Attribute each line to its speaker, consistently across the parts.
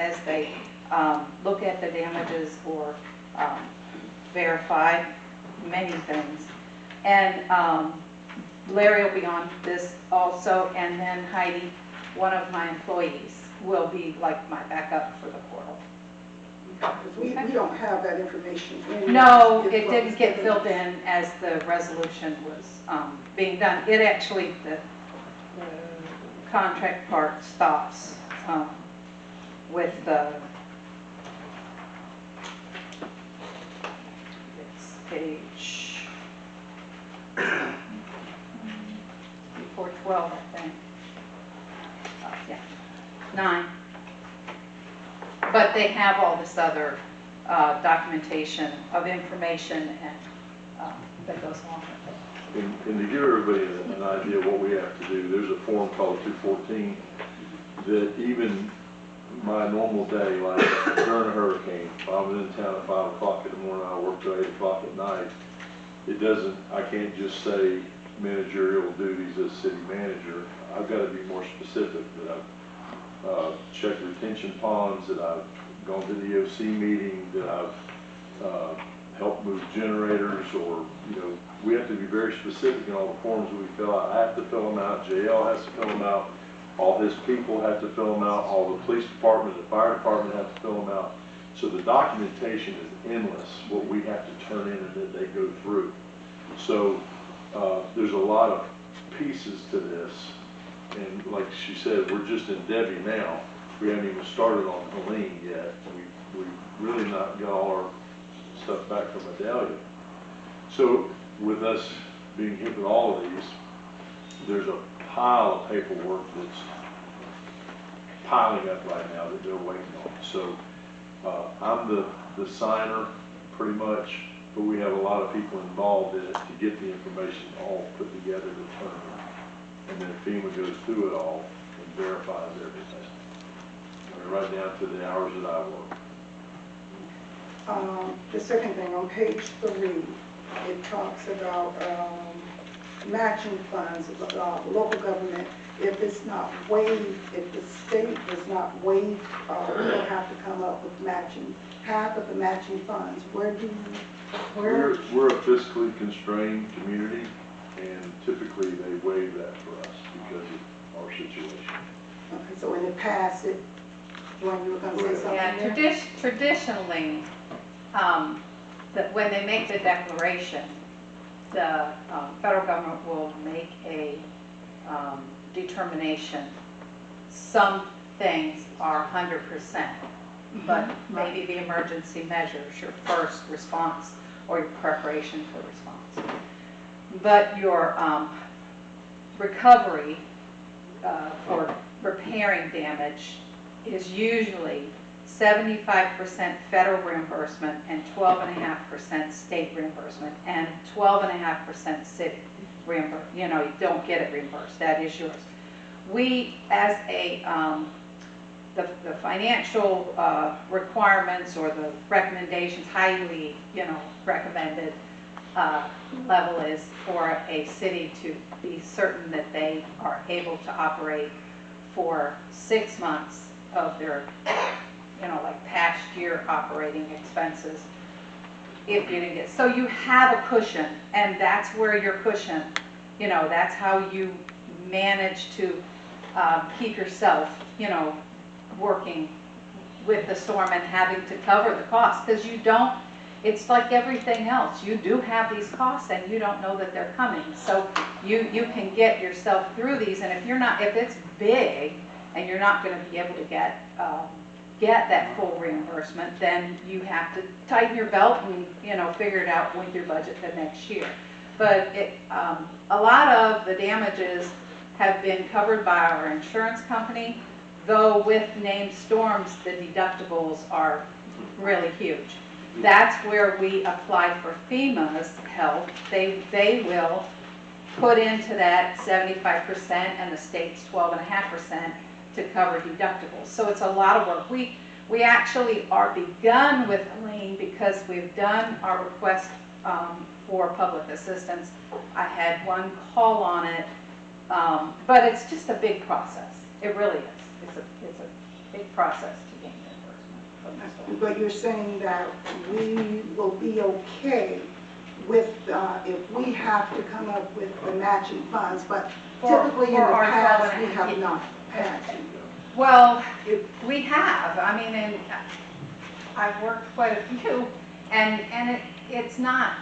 Speaker 1: as they look at the damages or verify many things. And Larry will be on this also, and then Heidi, one of my employees, will be like my backup for the portal.
Speaker 2: Because we don't have that information in.
Speaker 1: No, it didn't get filled in as the resolution was being done. It actually, the contract part stops with the, it's page 412, I think. Yeah, 9. But they have all this other documentation of information and that goes along with it.
Speaker 3: And to give everybody an idea of what we have to do, there's a form called 214 that even my normal day, like during a hurricane, if I was in town at 5 o'clock in the morning, I work till 8 o'clock at night, I can't just say managerial duties as city manager. I've got to be more specific, that I've checked retention ponds, that I've gone to the EOC meeting, that I've helped move generators, or, we have to be very specific in all the forms we fill out. I have to fill them out, JL has to fill them out, all his people have to fill them out, all the police department, the fire department have to fill them out. So the documentation is endless, what we have to turn in and that they go through. So there's a lot of pieces to this. And like she said, we're just in Debbie now. We haven't even started on Helene yet. We've really not got all our stuff back from Adelia. So with us being hit with all of these, there's a pile of paperwork that's piling up right now that they're waiting on. So I'm the signer pretty much, but we have a lot of people involved in it to get the information all put together to turn in. And then FEMA goes through it all and verifies everything. I mean, right down to the hours that I work.
Speaker 2: The second thing, on page 3, it talks about matching funds, local government. If it's not waived, if the state does not waive, we'll have to come up with matching, half of the matching funds. We're a
Speaker 3: fiscally constrained community, and typically they waive that for us because of our situation.
Speaker 2: Okay, so in the past, when you were going to say something
Speaker 1: Yeah,
Speaker 2: there?
Speaker 1: traditionally, that when they make the declaration, the federal government will make a determination. Some things are 100%, but maybe the emergency measures, your first response or your preparation for response. But your recovery for repairing damage is usually 75% federal reimbursement and 12.5% state reimbursement and 12.5% city reimbursement. You don't get it reimbursed. That is yours. We, as a the financial requirements or the recommendations, highly recommended level is for a city to be certain that they are able to operate for 6 months of their like past year operating expenses if you didn't get. So you have a cushion, and that's where your cushion, that's how you manage to keep yourself, working with the storm and having to cover the costs, because it's like everything else. You do have these costs and you don't know that they're coming. So you can get yourself through these, and if it's big and you're not going to be able to get that full reimbursement, then you have to tighten your belt and figure it out with your budget the next year. But a lot of the damages have been covered by our insurance company, though with named storms the deductibles are really huge. That's where we apply for FEMA's help. They will put into that 75% and the state's 12.5% to cover deductibles. So it's a lot of work. We actually are begun with Helene because we've done our request for public assistance. I had one call on it, but it's just a big process. It really is. It's a big process to gain it.
Speaker 2: But you're saying that we will be okay with, if we have to come up with the matching funds, but typically in the
Speaker 1: for our
Speaker 2: past, we
Speaker 1: 12.5
Speaker 2: have not had to.
Speaker 1: Well, we have, I mean, and I've worked quite a few, and it's not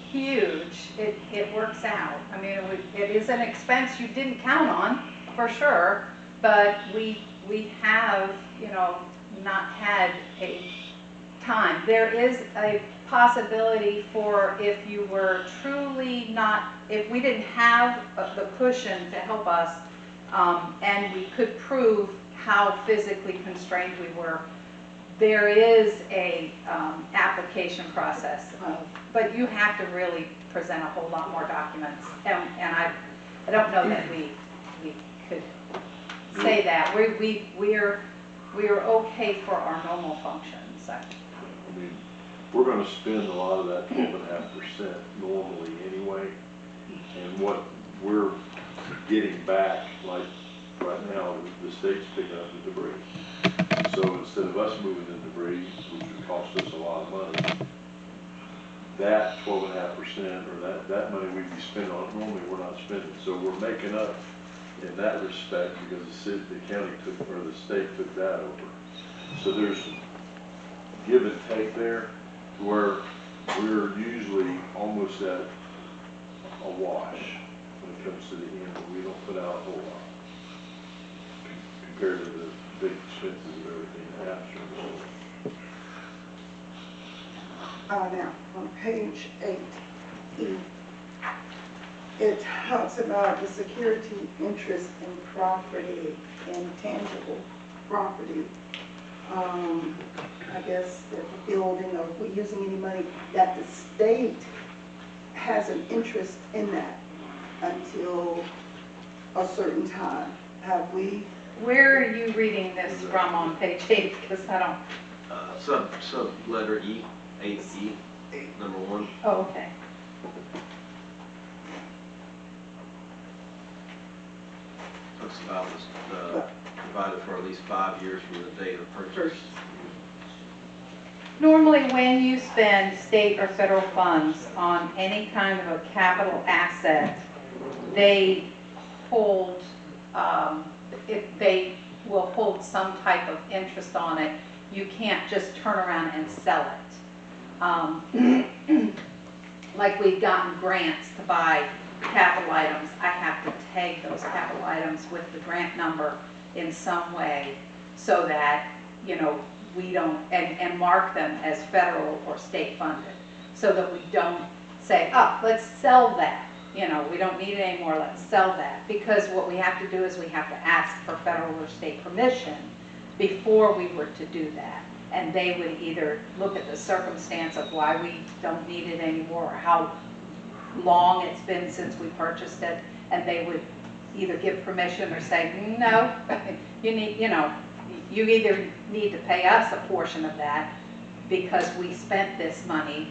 Speaker 1: huge, it works out. I mean, it is an expense you didn't count on, for sure, but we have, you know, not had a time. There is a possibility for if you were truly not, if we didn't have the cushion to help us, and we could prove how physically constrained we were, there is a application process, but you have to really present a whole lot more documents, and I don't know that we could say that. We're okay for our normal functions. So.
Speaker 3: I mean, we're gonna spend a lot of that 12.5% normally anyway, and what we're getting back, like right now, the state's picking up the debris. So instead of us moving the debris, which would cost us a lot of money, that 12.5% or that money we'd be spending on it, normally we're not spending. So we're making up in that respect because the county took, or the state took that over. So there's give and take there, where we're usually almost at a wash when it comes to the end, but we don't put out a whole lot compared to the big expenses of everything that happens.
Speaker 2: Now, on page 8E, it talks about the security interest in property, intangible property. I guess the building, or if we're using any money, that the state has an interest in that until a certain time. Have we?
Speaker 1: Where are you reading this from on page 8? Because I don't.
Speaker 4: Sub letter E, 8E, number 1.
Speaker 1: Oh, okay.
Speaker 4: Talks about this, provided for at least 5 years from the date of purchase.
Speaker 1: Normally, when you spend state or federal funds on any kind of a capital asset, they hold, they will hold some type of interest on it. You can't just turn around and sell it. Like we've gotten grants to buy capital items, I have to tag those capital items with the grant number in some way so that, you know, we don't, and mark them as federal or state funded, so that we don't say, oh, let's sell that. You know, we don't need it anymore, let's sell that. Because what we have to do is we have to ask for federal or state permission before we were to do that. And they would either look at the circumstance of why we don't need it anymore, or how long it's been since we purchased it, and they would either give permission or say, no, you need, you know, you either need to pay us a portion of that because we spent this money,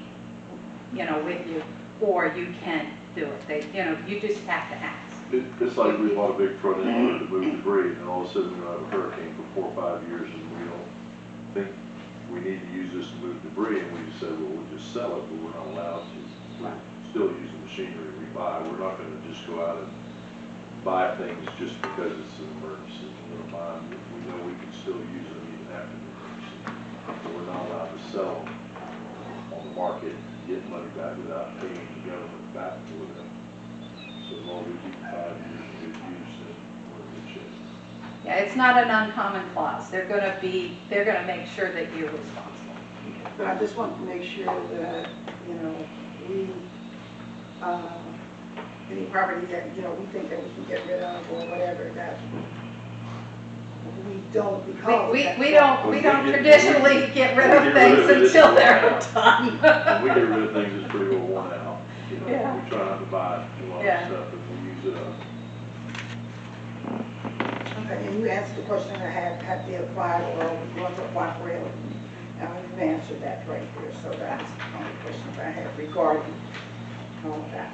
Speaker 1: you know, with you, or you can do it. They, you know, you just have to ask.
Speaker 3: It's like we bought a big front end loader to move debris, and all of a sudden we have a hurricane for 4 or 5 years, and we don't think we need to use this to move debris, and we just said, well, we'll just sell it, but we're not allowed to.
Speaker 1: Right.
Speaker 3: Still use the machinery we buy. We're not going to just go out and buy things just because it's an emergency. We're going to buy them if we know we can still use them even after the emergency. But we're not allowed to sell them on the market and get money back without paying the government back for them. So as long as we keep 5 years of good use, then we're in good shape.
Speaker 1: Yeah, it's not an uncommon clause. They're going to make sure that you're responsible.
Speaker 2: But I just want to make sure that, you know, we, any property that, you know, we think that we can get rid of or whatever, that we don't, because
Speaker 1: We don't traditionally get rid of things until they're done.
Speaker 3: When we get rid of things, it's pretty well worn out. You know,
Speaker 1: Yeah.
Speaker 3: we try not to buy a lot
Speaker 1: Yeah.
Speaker 3: of stuff and we use it up.
Speaker 2: Okay, and you answered the question I had, have they applied or are we going to apply for it? You've answered that right there, so that's the only questions I had regarding all of that.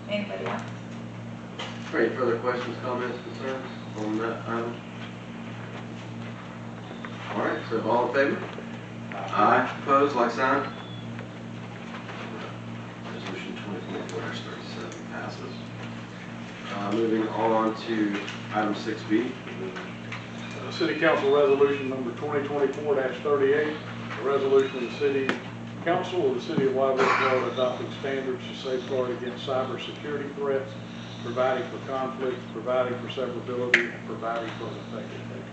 Speaker 1: Anybody else?
Speaker 4: Any further questions, comments, concerns on that item? All right, So all in favor? Aye. Opposed, like sign? Resolution 2024-37 passes. Moving on to item 6B.
Speaker 5: City Council Resolution number 2024-38, a resolution of the City Council of the City of White Oak, Florida, adopting standards to safeguard against cybersecurity threats, providing for conflict, providing for severability, and providing for an effective date.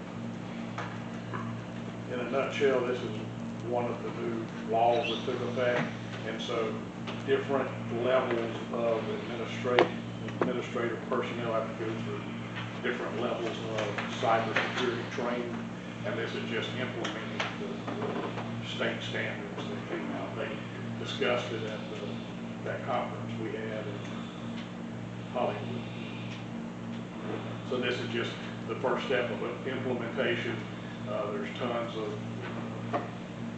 Speaker 5: In a nutshell, this is one of the new laws that took effect, and so different levels of administrative personnel have to go through different levels of cybersecurity training, and this is just implementing the state standards that came out. They discussed it at that conference we had in Hollywood. So this is just the first step of implementation. There's tons of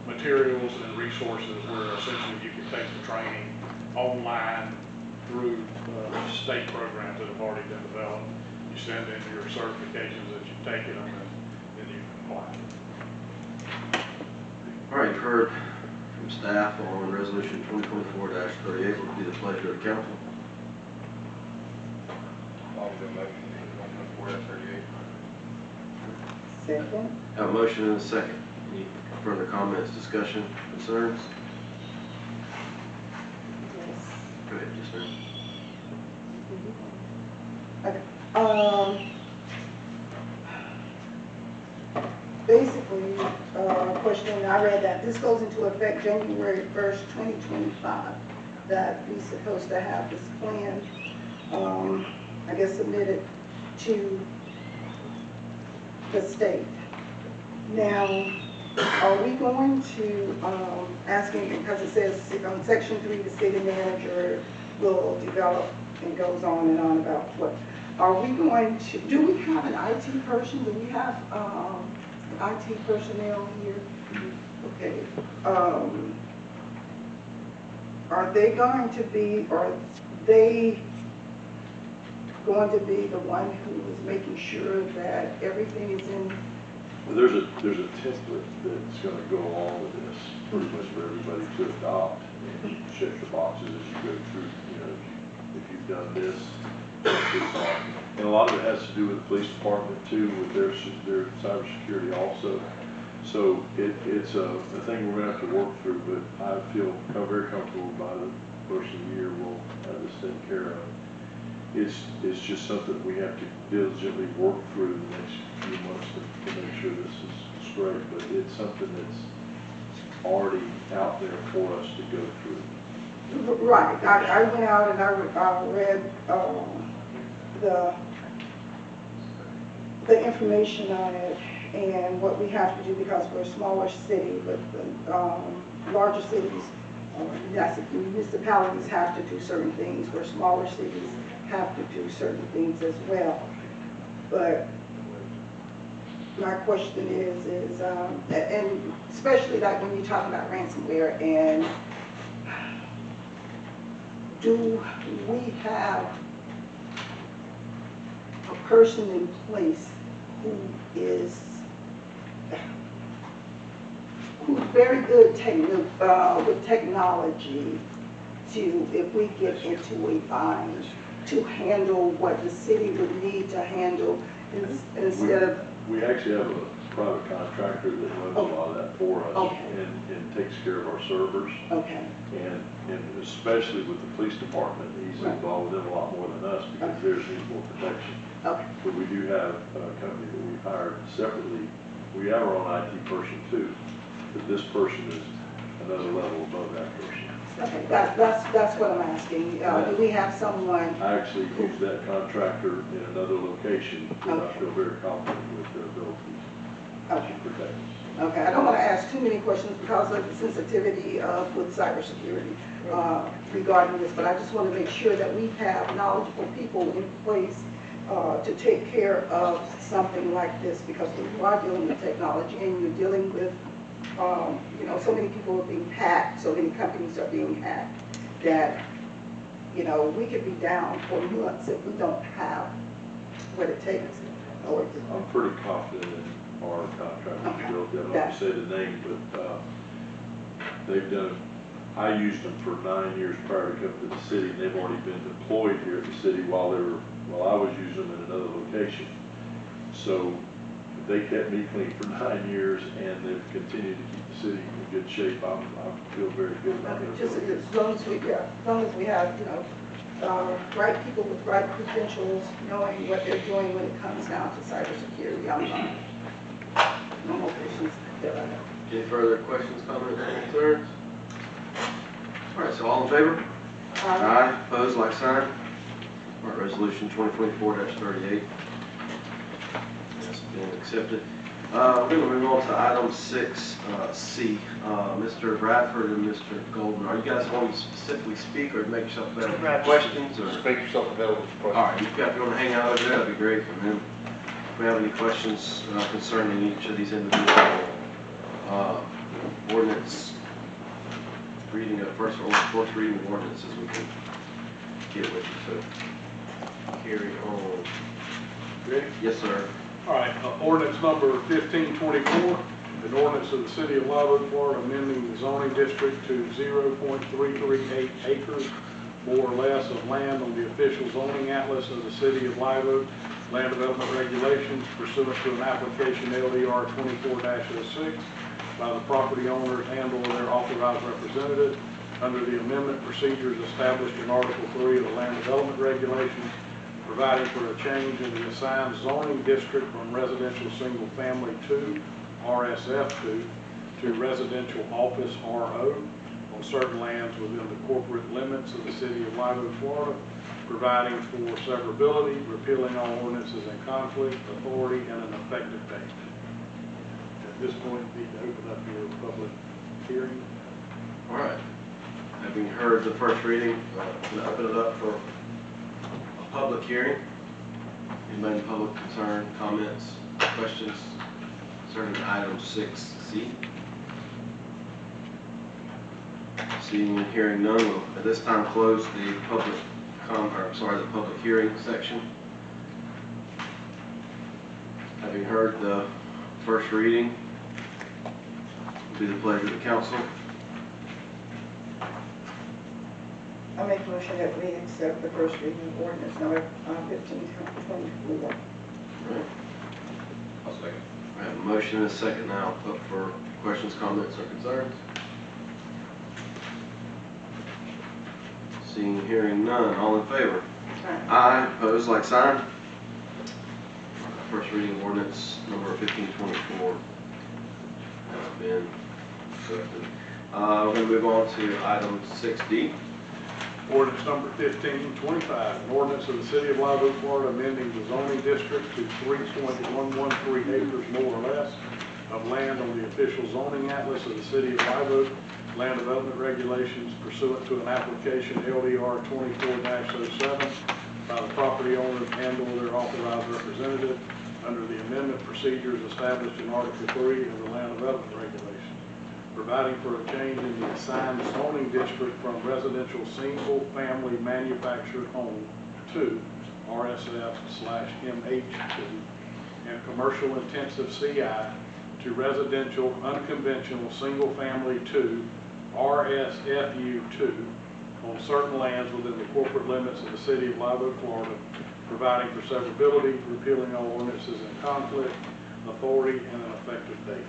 Speaker 5: materials and resources where essentially you can take the training online through state programs that have already been developed. You send in your certifications that you've taken them, and then you can apply.
Speaker 4: All right, you've heard from staff on resolution 2024-38. What would be the pleasure of the council?
Speaker 6: I'll do a motion, 2024-38.
Speaker 2: Second.
Speaker 4: Have a motion and a second. Any further comments, discussion, concerns?
Speaker 2: Yes.
Speaker 4: Go ahead, yes, ma'am.
Speaker 2: Okay. Basically, question, I read that this goes into effect January 1st, 2025, that we're supposed to have this plan, I guess, submitted to the state. Now, are we going to, asking, because it says on section 3, the city manager will develop, and goes on and on about what, are we going to, do we have an IT person? Do we have IT personnel here? Okay. Are they going to be, are they going to be the one who is making sure that everything is in?
Speaker 3: Well, there's a template that's going to go along with this, pretty much for everybody to adopt, and you check the boxes as you go through. You know, if you've done this, and a lot of it has to do with the police department too, with their cybersecurity also. So it's a thing we're going to have to work through, but I feel very comfortable by the first of the year we'll have this taken care of. It's just something we have to diligently work through the next few months to make sure this is straight, but it's something that's already out there for us to go through.
Speaker 2: Right. I went out and I read the information on it and what we have to do, because we're a smaller city, but the larger cities, municipalities have to do certain things, where smaller cities have to do certain things as well. But my question is and especially like when you talk about ransomware, and do we have a person in place who's very good with technology to, if we get into a bind, to handle what the city would need to handle instead of...
Speaker 3: We actually have a private contractor that runs a lot of that for us.
Speaker 2: Okay.
Speaker 3: and takes care of our servers.
Speaker 2: Okay.
Speaker 3: And especially with the police department, he's
Speaker 2: Right.
Speaker 3: involved with them a lot more than us, because
Speaker 2: Okay.
Speaker 3: theirs needs more protection.
Speaker 2: Okay.
Speaker 3: But we do have a company that we hired separately. We have our own IT person too, but this person is another level above that person.
Speaker 2: Okay, that's what I'm asking. Do we have someone?
Speaker 3: I actually use that contractor in another location, and I
Speaker 2: Okay.
Speaker 3: feel very confident with their abilities
Speaker 2: Okay.
Speaker 3: to protect us.
Speaker 2: Okay, I don't want to ask too many questions because of the sensitivity with cybersecurity regarding this, but I just want to make sure that we have knowledgeable people in place to take care of something like this, because we are dealing with technology and you're dealing with, you know, so many people are being hacked, so many companies are being hacked, that, you know, we could be down for months if we don't have what it takes.
Speaker 3: I'm pretty confident in our contractor to build that, like you said, the name, but, they've done, I used them for 9 years prior to coming to the city, and they've already been deployed here at the city while I was using them in another location. So they kept me clean for 9 years, and they've continued to keep the city in good shape. I feel very good about their
Speaker 2: Just
Speaker 3: ability.
Speaker 2: as long as we, yeah, as long as we have, you know, right people with right credentials, knowing what they're doing when it comes down to cybersecurity, I'm fine. No more questions that I have.
Speaker 4: Any further questions, comments, or concerns? All right, so all in favor? Aye. Opposed, like sign. All right, resolution 2024-38 has been accepted. We're going to move on to item 6C. Mr. Bradford and Mr. Golden, are you guys wanting to specifically speak or make yourself available for questions? Or?
Speaker 6: Just make yourself available for
Speaker 4: All
Speaker 6: questions.
Speaker 4: right, if you want to hang out over there, that'd be great. And then if we have any questions concerning each of these individual ordinance, reading of first reading of ordinances, we can get with you. So carry on.
Speaker 5: Ready?
Speaker 4: Yes, sir.
Speaker 5: All right, ordinance number 1524, an ordinance of the city of Live Oak, Florida, amending the zoning district to 0.338 acres, more or less, of land on the official zoning atlas of the city of Live Oak, land development regulations pursuant to an application LDR 24-06 by the property owners and/or their authorized representative under the amendment procedures established in Article 3 of the land development regulations, providing for a change in the assigned zoning district from residential single family 2, RSF2, to residential office RO on certain lands within the corporate limits of the city of Live Oak, Florida, providing for severability, repealing all ordinances in conflict, authority, and an effective date. At this point, we need to open up your public hearing.
Speaker 4: All right. Having heard the first reading, I'm going to open it up for a public hearing. Anybody in public concern, comments, questions concerning item 6C? Seeing and hearing none, we'll at this time close the public hearing section. Having heard the first reading, will be the pleasure of the council.
Speaker 2: I make a motion that we accept the first reading of ordinance number 1524.
Speaker 4: Right.
Speaker 6: I'll second.
Speaker 4: I have a motion and a second now up for questions, comments, or concerns. Seeing and hearing none, all in favor? Aye. Opposed, like sign. First reading of ordinance number 1524 has been accepted. We're going to move on to item 6D.
Speaker 5: Ordinance number 1525, an ordinance of the city of Live Oak, Florida, amending the zoning district to 3.113 acres more or less of land on the official zoning atlas of the city of Live Oak, land development regulations pursuant to an application LDR 24-07 by the property owners and/or their authorized representative under the amendment procedures established in Article 3 of the land development regulations, providing for a change in the assigned zoning district from residential single-family manufactured home 2, RSF/MH2, and commercial intensive CI to residential unconventional single-family 2, RSFU2, on certain lands within the corporate limits of the city of Live Oak, Florida, providing for severability, repealing all ordinances in conflict, authority, and an effective date.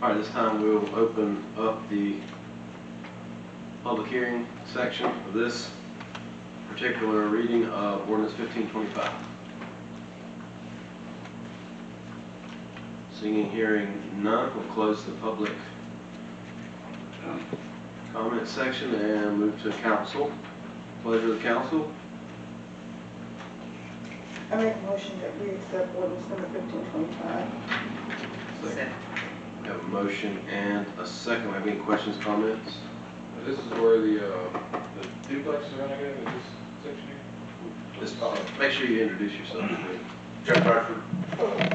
Speaker 4: All right, this time we'll open up the public hearing section of this particular reading of ordinance 1525. Seeing and hearing none, we'll close the public comment section and move to council. Pleasure of the council.
Speaker 2: I make a motion that we accept ordinance number 1525.
Speaker 4: Second. We have a motion and a second. Have any questions, comments?
Speaker 6: This is where the duplexes are gonna go in this section here?
Speaker 4: Just make sure you introduce yourself.
Speaker 7: Jeff Bradford,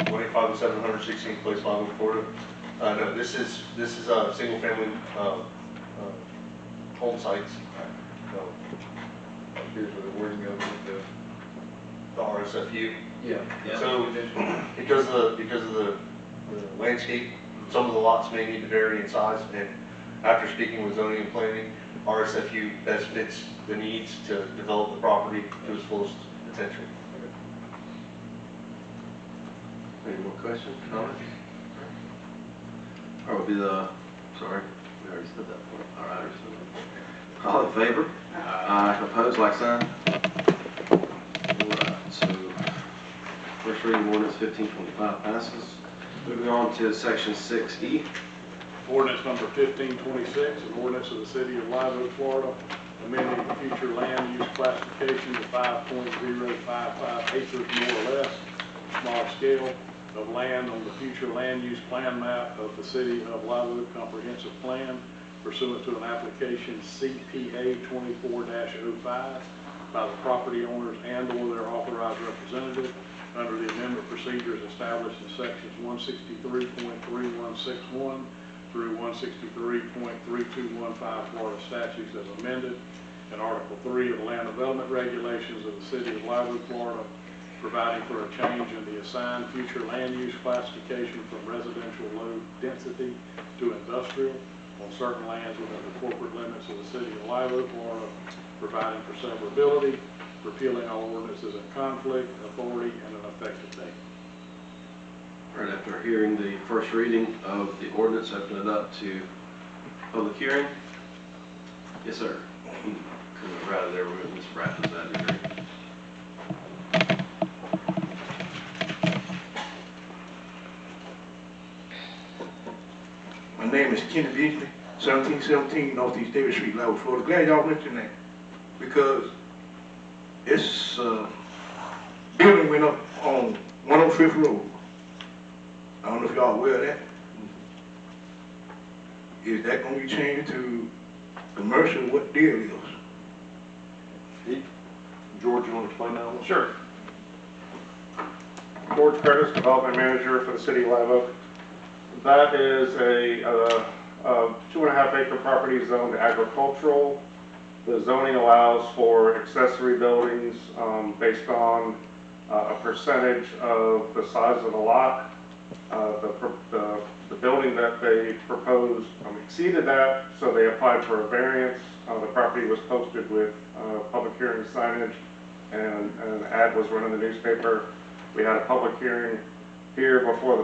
Speaker 7: 2507 Place, Live Oak, Florida. No, this is single family home sites. Here's where the wording goes with the RSFU.
Speaker 4: Yeah.
Speaker 7: So because of the the landscape. Some of the lots may need to vary in size, and after speaking with zoning and planning, RSFU best fits the needs to develop the property to its fullest potential.
Speaker 4: Any more questions, comments? Or will be the, sorry, we already said that point. All right, already said that. All in favor? Aye. Opposed, like sign? All right, so first reading ordinance 1525 passes. Moving on to section 6E.
Speaker 5: Ordinance number 1526, an ordinance of the city of Live Oak, Florida, amending the future land use classification to 5.055 acres more or less, small scale, of land on the future land use plan map of the city of Live Oak Comprehensive Plan pursuant to an application CPA 24-05 by the property owners and/or their authorized representative under the amendment procedures established in sections 163.3161 through 163.3215 Florida statutes as amended, and Article 3 of the Land Development Regulations of the City of Live Oak, Florida, providing for a change in the assigned future land use classification from residential low density to industrial on certain lands within the corporate limits of the City of Live Oak, Florida, providing for severability, repealing all ordinances in conflict, authority, and an effective date.
Speaker 4: Right after hearing the first reading of the ordinance, open it up to public hearing. Yes, sir. Coming right there, we're Ms. Bratton's that degree.
Speaker 8: My name is Kenny Beasley, 1717 Northeast Davis Street, Live Oak, Florida. Glad y'all mentioned that because it's building went up on 105th Road. I don't know if y'all aware of that. Is that going to be changed to commercial? What deal is?
Speaker 3: George, you want to explain that one?
Speaker 9: Sure. George Curtis, Development Manager for the City of Live Oak. That is a 2.5 acre property zoned agricultural. The zoning allows for accessory buildings based on a percentage of the size of the lot. The building that they proposed exceeded that, so they applied for a variance. The property was posted with public hearing signage, and an ad was run in the newspaper. We had a public hearing here before the